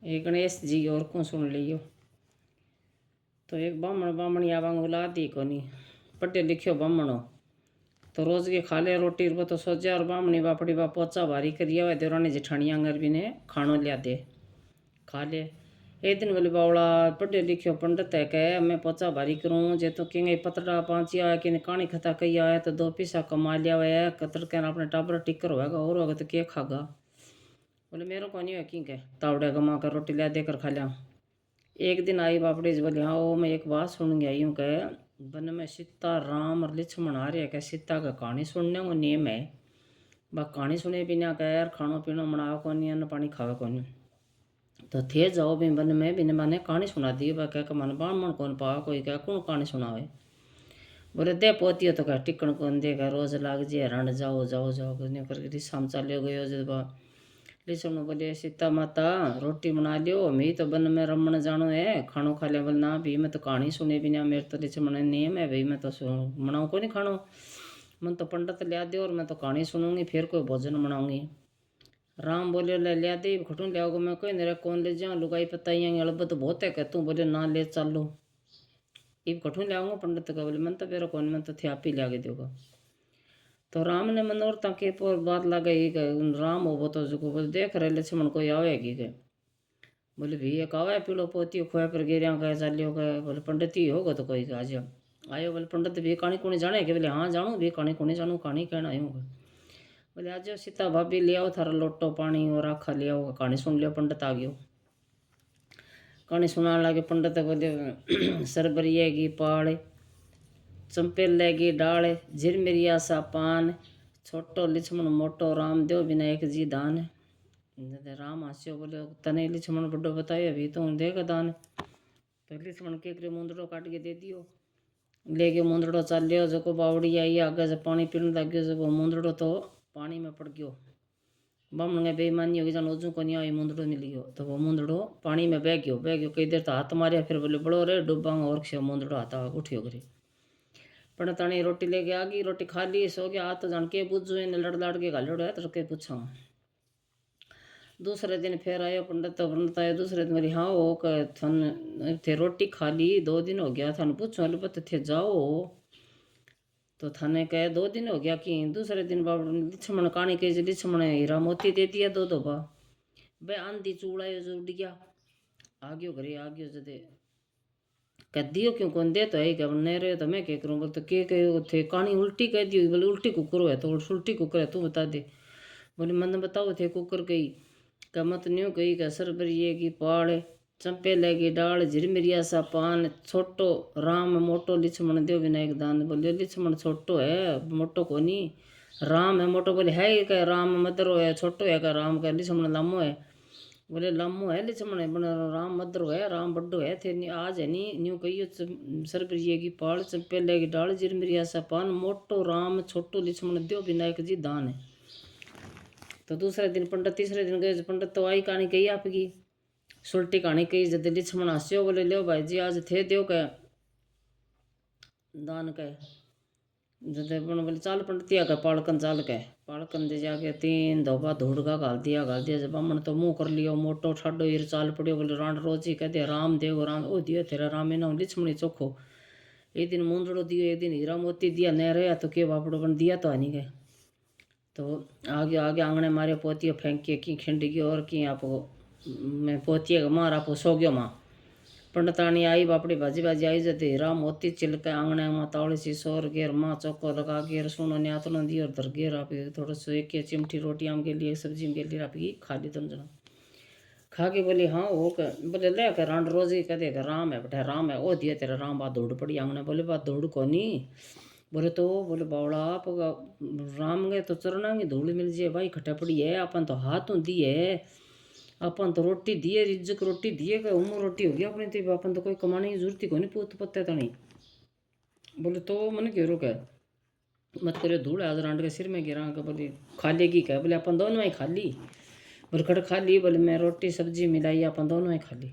ये गणेश जी और को सुन लियो। तो एक बामण बामणी आवांग औलाद ही कोनी पढ़े लिखियो बामणो तो रोज के खा ले रोटी वो तो सोचा और बामणी बापड़ी बा पोचा भारी करिया हुआ देवरानी जेठानिया अंगर भी ने खानो लिया दे खा ले। एक दिन बोले बावड़ा पढ़े लिखियो पंडित है कह मैं पोचा भारी करूँ जे तो किंग पतड़ा पाँचिया है कि कहानी खता कही आया तो 2 पैसा कमा लिया हुआ है कतर के अपने टाबर टिकर होगा और होगा तो क्या खागा। बोले मेरे को नहीं है कि कह तावड़े गमा कर रोटी लिया देकर खा लिया। एक दिन आई बापड़ी जी बोले हाँ वो मैं एक बात सुन गया यूँ कह वन में सीता राम और लक्ष्मण आ रहे कह सीता का कहानी सुनने को नियम है बा कहानी सुने बिना कह यार खानो पीनो बनाओ को नहीं अन्न पानी खावे को नहीं तो थे जाओ भी वन में बिना मैंने कहानी सुना दी बा कह मन बामण कौन पा कोई कह कौन कहानी सुनावे। बोले दे पोती तो कह टिकण कौन दे कह रोज लाग जे रण जाओ जाओ जाओ करके शाम चले गयो जब लक्ष्मण बोले सीता माता रोटी बना लियो मैं तो वन में रमण जानो है खानो खा लिया। बोले ना भी मैं तो कहानी सुने बिना मेरे तो लक्ष्मण नियम है भाई मैं तो बनाऊँ को नहीं खानो मन तो पंडित लिया दे और मैं तो कहानी सुनूंगी फिर कोई भोजन बनाऊंगी। राम बोले ले लिया दे खटू लियाओगे मैं कोई मेरा कौन ले जाऊँ लुगाई पताइयाँ अलबत बहुत है कह तू बोले ना ले चलो इब खटू लियाऊंगा पंडित का। बोले मन तो मेरा कौन मन तो थे आप ही लिया के दोगा। तो राम ने मनोरथा के पर बात लगाई गए राम हो तो जो बोले देख रहे लक्ष्मण कोई आवेगी गए। बोले भी एक आवे पीलो पोती खोया पर गिरिया गए चालियो गए। बोले पंडित ही होगा तो कोई आज आयो। बोले पंडित भी कहानी कोनी जाने के। बोले हाँ जानू भी कहानी कोनी जानू कहानी कहना आयूँ। बोले आज सीता भाभी ले आओ थारा लोटो पानी और आखा ले आओ कहानी सुन लियो। पंडित आ गयो कहानी सुनाने लगे। पंडित बोले सरबरिया की पाड़ चंपेले की डाल झिरमिरिया सा पान छोटो लक्ष्मण मोटो राम देव विनायक जी दान। राम हास्यो बोले तने लक्ष्मण बड़ो बतायो अभी तो देगा दान। तो लक्ष्मण के मुंदड़ो काट के दे दियो ले गयो मुंदड़ो चल लियो जो बावड़ी आई आगे से पानी पीने लग गयो जब मुंदड़ो तो पानी में पड़ गयो। बामण ने बेईमानी होगी जान ओजू को नहीं आई मुंदड़ो मिल गयो तो वो मुंदड़ो पानी में बह गयो कई देर तो हाथ मारिया फिर बोले बड़ो रे डूबांगा और क्यों मुंदड़ो हाथ उठियो करे। पण तानी रोटी लेके आ गई रोटी खा ली सो गया हाथ जान के बुझो इन लड़ लड़ के घालोड़ो है तो के पूछा। दूसरे दिन फिर आयो पंडित आयो दूसरे दिन मेरी हाँ वो थन थे रोटी खा ली 2 दिन हो गया थाने पूछो अलबत थे जाओ तो थाने कहे 2 दिन हो गया कि दूसरे दिन बाबू लक्ष्मण कहानी के लक्ष्मण हीरा मोती दे दिया 2 बा बे आंधी चूड़ायो जो उड़ गया आ गयो घरे आ गयो जदे कह दियो क्यों कौन दे तो है क्या नहीं रहे तो मैं क्या करूँ। बोले तो के थे कहानी उल्टी कह दी बोले उल्टी कुकर है तो उल्टी कुकर है तू बता दे। बोले मन बताओ थे कुकर गई का मत न्यू गई का सरबरिए की पाड़ चंपेले की डाल झिरमिरिया सा पान छोटो राम मोटो लक्ष्मण देव विनायक दान। बोले लक्ष्मण छोटो है मोटो को नहीं राम है मोटो। बोले है क्या राम मदरो है छोटो है का राम का लक्ष्मण लामो है। बोले लामो है लक्ष्मण है बना राम मदरो है राम बड्डो है थे आज है नी न्यू कही सरबरिए की पाड़ चंपेले की डाल झिरमिरिया सा पान मोटो राम छोटो लक्ष्मण देव विनायक जी दान है। तो दूसरे दिन पंडित तीसरे दिन गए पंडित तो आई कहानी कही आपकी सुलटी कहानी कही जद लक्ष्मण हंस्यो। बोले लो भाई जी आज थे देव कह दान कह जद बोले चाल पंडितिया का पालकन चाल कह पालकन दे जाके 3 धोबा धूड़का घाल दिया जब बामण तो मुँह कर लियो मोटो ठाडो हीर चाल पड़ियो। बोले राण रोज ही कह दिया राम देव राम ओ दियो तेरा राम ना लक्ष्मणी चोखो एक दिन मुंदड़ो दियो एक दिन हीरा मोती दिया न रहा तो के बापड़ो बन दिया तो नहीं गए। तो आगे आगे आंगने मारे पोतियो फेंक के की खिंड गयो और की आप मैं पोतिया मार आप सो गयो माँ। पंडितानी आई बापड़ी भाजी भाजी आई जते हीरा मोती चिलके आंगने माँ तावड़ी सी सोर गेर माँ चौको लगा गेर सुनो न्यातनो दी और धर गेर आप थोड़ा सो एक चिमटी रोटी आम के लिए सब्जी के लिए आपकी खा ली तुम जना खा के बोली हाँ वो बोले ले कर रांड रोज ही कह दे राम है बेटा राम है ओ दिया तेरा राम बात दौड़ पड़ी आंगने। बोले बात दौड़ को नहीं बोले तो बोले बावड़ा आप राम गए तो चरना की धूल मिल जाए भाई खटा पड़ी है अपन तो हाथों दी है अपन तो रोटी दिए रिज्जक रोटी दिए का उम्र रोटी हो गया अपने तो अपन तो कोई कमाने की जरूरत ही को नहीं पूत पत्ते तो नहीं। बोले तो मन क्यों रोका मत करो धूल आज रांड के सिर में गिरा का बोले खा लेगी क्या। बोले अपन दोनों ही खा ली बोले खड़ खा ली बोले मैं रोटी सब्जी मिलाई अपन दोनों ही खा ली।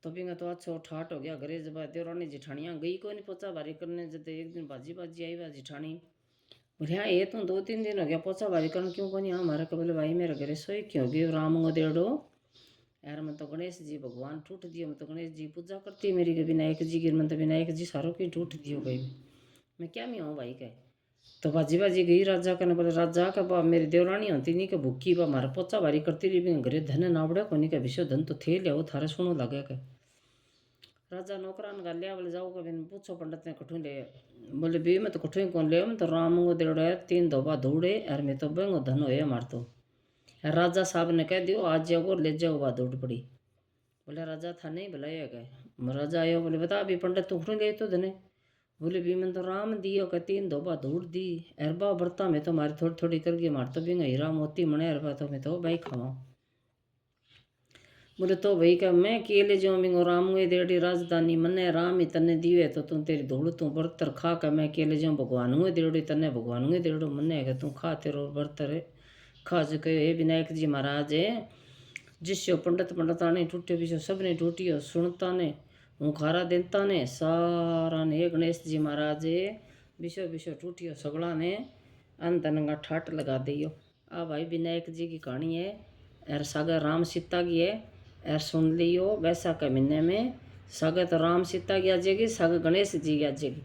तो भी तो अच्छा ठाट हो गया घरे जब देवरानी जिठानियाँ गई को नहीं पोचा भारी करने जब एक दिन भाजी भाजी आई वह जिठानी बोले हाँ ये तो 2-3 दिन हो गया पोचा भारी करने क्यों को नहीं हाँ हमारा बोले भाई मेरे घरे सोई क्यों गई राम गो देड़ो यार मैं तो गणेश जी भगवान टूट दियो, मैं तो गणेश जी पूजा करती मेरी के विनायक जी की, मैं तो विनायक जी सारों की टूट दियो गई, मैं क्या में हूँ भाई कह। तो बाजी बाजी गई राजा कने, बोले राजा का बा मेरी देवरानी होती नहीं कि भूखी बा मारा पोचा भारी करती रही भी घरे धन नावड़े को नहीं, के विश्व धन तो थे लिया थारे सुनो लगे के। राजा नौकरान का लिया, बोले जाओ कभी पूछो पंडित ने कठू ले, बोले भी मैं तो कठू कौन ले, मैं तो राम को देड़ो है 3 धोबा धूड़े और मैं तो बेंगो धन हो मार तो। राजा साहब ने कह दियो आज जाओ ले जाओ बात दौड़ पड़ी। बोले राजा था नहीं बुलाया गए, राजा आयो, बोले बता अभी पंडित तू गए तो धने, बोले भी मैं तो राम दियो का 3 धोबा धूड़ दी, अरबा बरता में तो मारी थोड़ी थोड़ी करके मार तो भी हीरा मोती मने अरबा तो मैं तो भाई खावा। बोले तो भाई का मैं केले जो मिंगो राम गए देड़ी राजधानी मने राम ही तने दिवे तो तू तेरी धूड़ तू बर्तर खा कर मैं केले जो भगवान हुए देड़ी तने भगवान हुए देड़ो मने है तू खा तेरो बर्तर खा जो कहे हे विनायक जी महाराज है जिसो पंडित पंडिता ने टूटे पीछे सब ने टूटियो सुनता ने हूँ खारा देता ने सारा ने हे गणेश जी महाराज विशो विशो टूटियो सगड़ा ने अंतन का ठाट लगा दियो। आ भाई विनायक जी की कहानी है, और सागर राम सीता की है, और सुन लियो वैसा के महीने में सागर तो राम सीता की आ जाएगी, सागर गणेश जी की आ जाएगी।